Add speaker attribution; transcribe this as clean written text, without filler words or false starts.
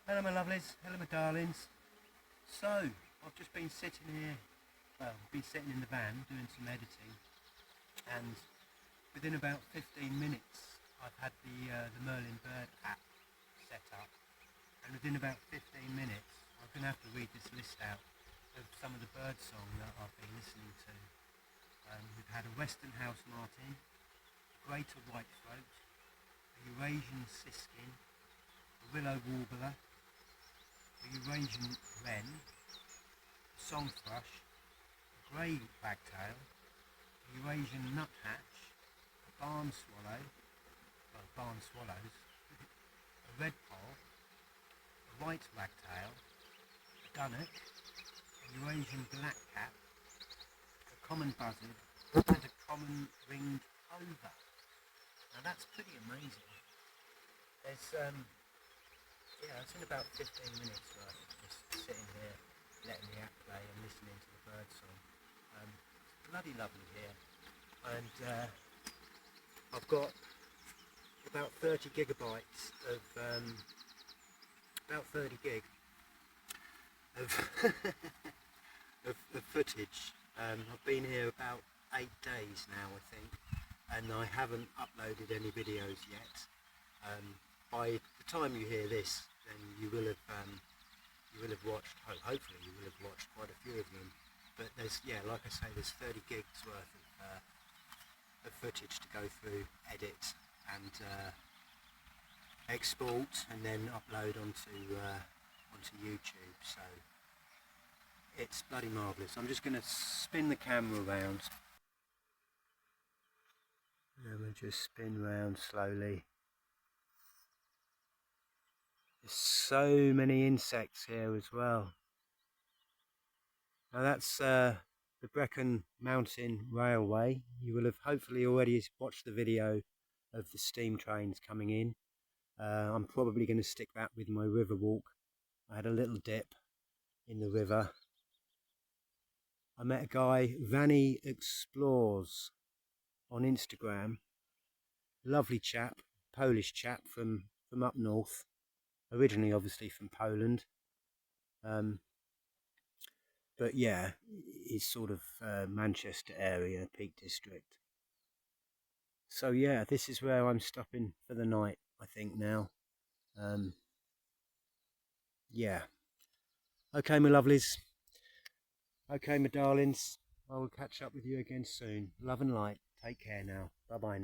Speaker 1: Hello my lovelies, hello my darlings. So, I've just been sitting here, well, I've been sitting in the van doing some editing, and within about 15 minutes I've had the Merlin bird app set up, and within about 15 minutes I'm going to have to read this list out of some of the bird song that I've been listening to. We've had a western house martin, a greater whitethroat, a Eurasian siskin, a willow warbler, a Eurasian wren, a song thrush, a grey wagtail, a Eurasian nuthatch, a barn swallow, well, barn swallows, a redpoll, a white wagtail, a dunnock, a Eurasian blackcap, a common buzzard, and a common ringed plover. Now that's pretty amazing. There's it's in about 15 minutes worth of just sitting here, letting the app play and listening to the bird song. It's bloody lovely here, and I've got about 30 gigabytes of about 30 gig of of footage. I've been here about 8 days now, I think, and I haven't uploaded any videos yet. By the time you hear this, then you will have watched. Hopefully, you will have watched quite a few of them. But there's, like I say, there's 30 gigs worth of footage to go through, edit, and export, and then upload onto YouTube. So it's bloody marvellous. I'm just going to spin the camera around. And we'll just spin round slowly. There's so many insects here as well. Now that's the Brecon Mountain Railway. You will have hopefully already watched the video of the steam trains coming in. I'm probably going to stick that with my river walk. I had a little dip in the river. I met a guy, Vanny Explores, on Instagram. Lovely chap, Polish chap from up north. Originally obviously from Poland, but yeah, he's sort of Manchester area, Peak District. So yeah, this is where I'm stopping for the night, I think now. Yeah, okay my lovelies, okay my darlings, I will catch up with you again soon. Love and light, take care now, bye bye now.